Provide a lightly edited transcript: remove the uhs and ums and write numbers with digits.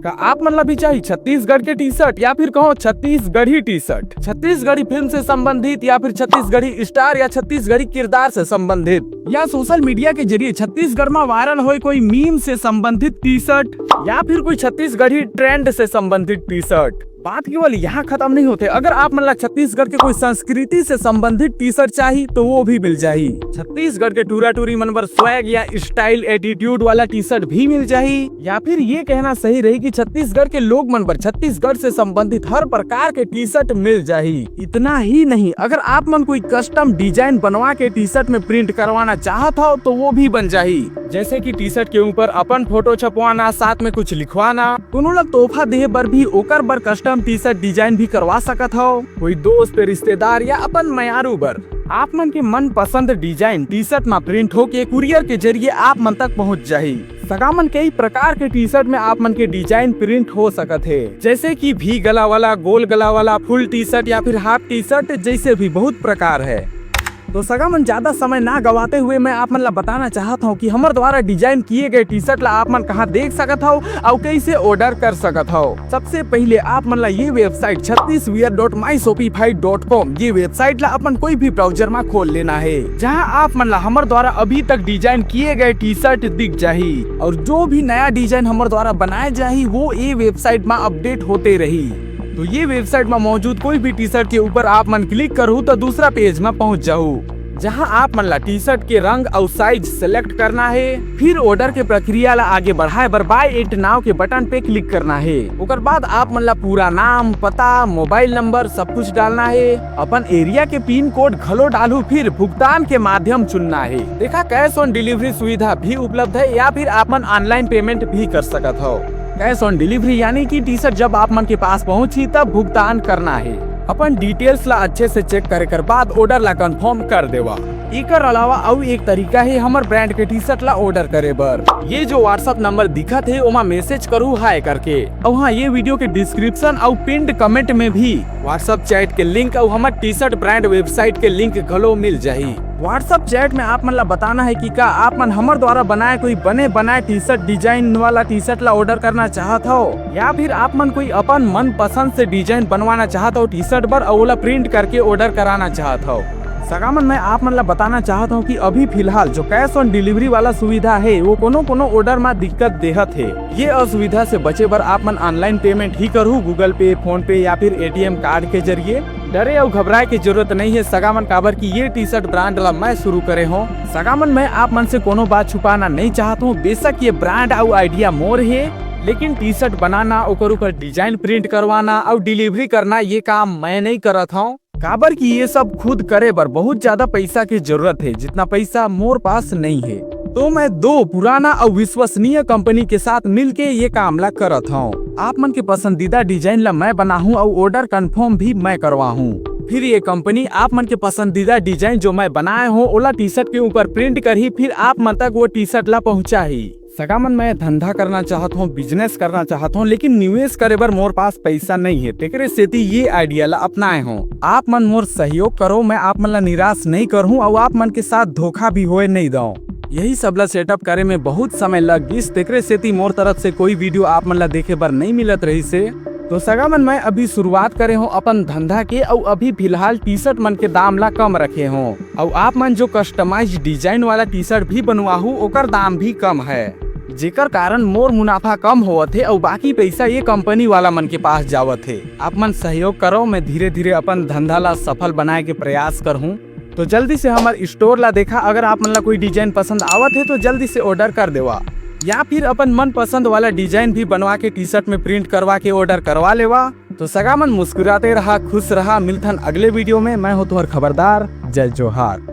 का आप मतलब भी चाहिए छत्तीसगढ़ के टी शर्ट या फिर कहो Chhattisgarhi T shirt, Chhattisgarhi film से संबंधित या फिर छत्तीसगढ़ी स्टार या छत्तीसगढ़ी किरदार से संबंधित, या सोशल मीडिया के जरिए छत्तीसगढ़ में वायरल हो कोई मीम से संबंधित टी शर्ट या फिर कोई छत्तीसगढ़ी ट्रेंड से संबंधित टी शर्ट। बात केवल यहाँ खत्म नहीं होते, अगर आप मतलब छत्तीसगढ़ के कोई संस्कृति से संबंधित टी शर्ट चाहिए तो वो भी मिल जाये। छत्तीसगढ़ के टूरा टूरी मनबर स्वैग या स्टाइल एटीट्यूड वाला टी शर्ट भी मिल जाये, या फिर ये कहना सही रही कि छत्तीसगढ़ के लोग मनबर छत्तीसगढ़ से संबंधित हर प्रकार के टी शर्ट मिल जाये। इतना ही नहीं, अगर आप मन कोई कस्टम डिजाइन बनवा के टी शर्ट में प्रिंट करवाना चाहत हो तो वो भी बन जाये। जैसे कि टी शर्ट के ऊपर अपन फोटो छपवाना, साथ में कुछ लिखवाना, कोनो ला तोहफा देहे बर भी ओकर बर कस्टम टी शर्ट डिजाइन भी करवा सकत हो। कोई दोस्त रिश्तेदार या अपन मयारू बर आप मन के मन पसंद डिजाइन टी शर्ट में प्रिंट होके कुरियर के जरिए आप मन तक पहुंच जाही। सगामन कई प्रकार के टी शर्ट में आप मन के डिजाइन प्रिंट हो सकत है, जैसे कि भी गला वाला, गोल गला वाला, फुल टी शर्ट या फिर हाफ टी शर्ट, जैसे भी बहुत प्रकार है। तो सगामन ज्यादा समय ना गवाते हुए मैं आप मन ला बताना चाहता हूँ कि हमारे द्वारा डिजाइन किए गए टी शर्ट ला आप मन कहाँ देख सकत हो और कैसे ऑर्डर कर सकत हो। सबसे पहले आप मन ला ये वेबसाइट chhattiswear.myshopify.com ये वेबसाइट ला अपन कोई भी ब्राउजर में खोल लेना है, जहाँ आप मन ला हमारे द्वारा अभी तक डिजाइन किए गए टी शर्ट दिख जाही और जो भी नया डिजाइन हमारे द्वारा बनाए जाही वो ये वेबसाइट में अपडेट होते रही। तो ये वेबसाइट में मौजूद कोई भी टी शर्ट के ऊपर आप मन क्लिक करूँ तो दूसरा पेज में पहुंच जाऊँ, जहां आप मन ला टी शर्ट के रंग और साइज सेलेक्ट करना है। फिर ऑर्डर के प्रक्रिया ला आगे बढ़ाए बर बाय इट नाउ के बटन पे क्लिक करना है। ओकर बाद आप मन ला पूरा नाम, पता, मोबाइल नंबर सब कुछ डालना है। अपन एरिया के पिन कोड घलो डालू, फिर भुगतान के माध्यम चुनना है। देखा कैश ऑन डिलीवरी सुविधा भी उपलब्ध है या फिर आप मन ऑनलाइन पेमेंट भी कर सकत हो। कैश ऑन डिलीवरी यानी कि टी शर्ट जब आप मन के पास पहुंची तब भुगतान करना है। अपन डिटेल्स ला अच्छे से चेक करे कर बाद ऑर्डर ला कंफर्म कर देवा। एकर अलावा और एक तरीका है हमारे ब्रांड के टी शर्ट ला ऑर्डर करे बर। ये जो व्हाट्सएप नंबर दिखत है वहाँ मैसेज करू हाय करके, और हाँ ये वीडियो के डिस्क्रिप्शन और पिंड कमेंट में भी व्हाट्सएप चैट के लिंक और हमारे टी शर्ट ब्रांड वेबसाइट के लिंक घलो मिल जाही। व्हाट्सएप चैट में आप मन ला बताना है कि का आप मन हमारे द्वारा बनाए कोई बने बनाए टी शर्ट डिजाइन वाला टी शर्ट ला ऑर्डर करना चाहत हो, या फिर आप मन कोई अपन मन पसंद से डिजाइन बनवाना चाहत हो टी शर्ट पर और ओला प्रिंट करके ऑर्डर कराना चाहत हो। सगामन मैं आप मन ला बताना चाहता हूँ कि अभी फिलहाल जो कैश ऑन डिलीवरी वाला सुविधा है वो कोनो ऑर्डर में दिक्कत देहत है। ये असुविधा से बचे बर आप मन ऑनलाइन पेमेंट ही करू, गूगल पे, फोन पे या फिर एटीएम कार्ड के जरिए। डरे और घबराए की जरूरत नहीं है सगामन, काबर की ये टी शर्ट ब्रांड ला मैं शुरू करे हूँ। सगामन मैं आप मन से कोनो बात छुपाना नहीं चाहता हूँ। बेशक ये ब्रांड और आइडिया मोर है, लेकिन टी शर्ट बनाना, ओकर ऊपर डिजाइन प्रिंट करवाना और डिलीवरी करना ये काम मैं नहीं करत हूँ। काबर की ये सब खुद करे बर बहुत ज्यादा पैसा की जरूरत है, जितना पैसा मोर पास नहीं है। तो मैं दो पुराना और विश्वसनीय कंपनी के साथ मिलके ये काम ला करत हूँ। आप मन के पसंदीदा डिजाइन ला मैं बना हूँ और ऑर्डर कंफर्म भी मैं करवा हूँ। फिर ये कंपनी आप मन के पसंदीदा डिजाइन जो मैं बनाए हूँ ओला टी शर्ट के ऊपर प्रिंट कर ही फिर आप मन तक वो टी शर्ट ला पहुँचा ही। सगामन मैं धंधा करना चाहता हूँ, बिजनेस करना चाहता हूँ, लेकिन निवेश करे बर मोर पास पैसा नहीं है, तेकरे सेती ये आइडिया ला अपनाए हूँ। आप मन मोर सहयोग करो, मैं आप मन ला निराश नहीं करूँ और आप मन के साथ धोखा भी होए नहीं दो। यही सब ला सेटअप करे में बहुत समय लग गई, तेकरे सेती मोर तरफ से कोई वीडियो आप मन ला देखे बर नहीं मिलत रही से। तो सगामन मैं अभी शुरुआत करे हूँ अपन धंधा के, और अभी फिलहाल टी शर्ट मन के दाम ला कम रखे हूँ, और आप मन जो कस्टमाइज डिजाइन वाला टी शर्ट भी बनवाहू ओकर दाम भी कम है, जेकर कारण मोर मुनाफा कम होवत है और बाकी पैसा ये कंपनी वाला मन के पास जावत है। आप मन सहयोग करो, मैं धीरे धीरे अपन धंधा ला सफल बनाए के प्रयास करूँ। तो जल्दी से हमारे स्टोर ला देखा, अगर आप मन ला कोई डिजाइन पसंद आवत है तो जल्दी से ऑर्डर कर देवा, या फिर अपन मन पसंद वाला डिजाइन भी बनवा के टी शर्ट में प्रिंट करवा के ऑर्डर करवा लेवा। तो सगामन मुस्कुराते रहा, खुश रहा। मिलथन अगले वीडियो में। मैं हूँ तुम्हार खबरदार। जय जोहार।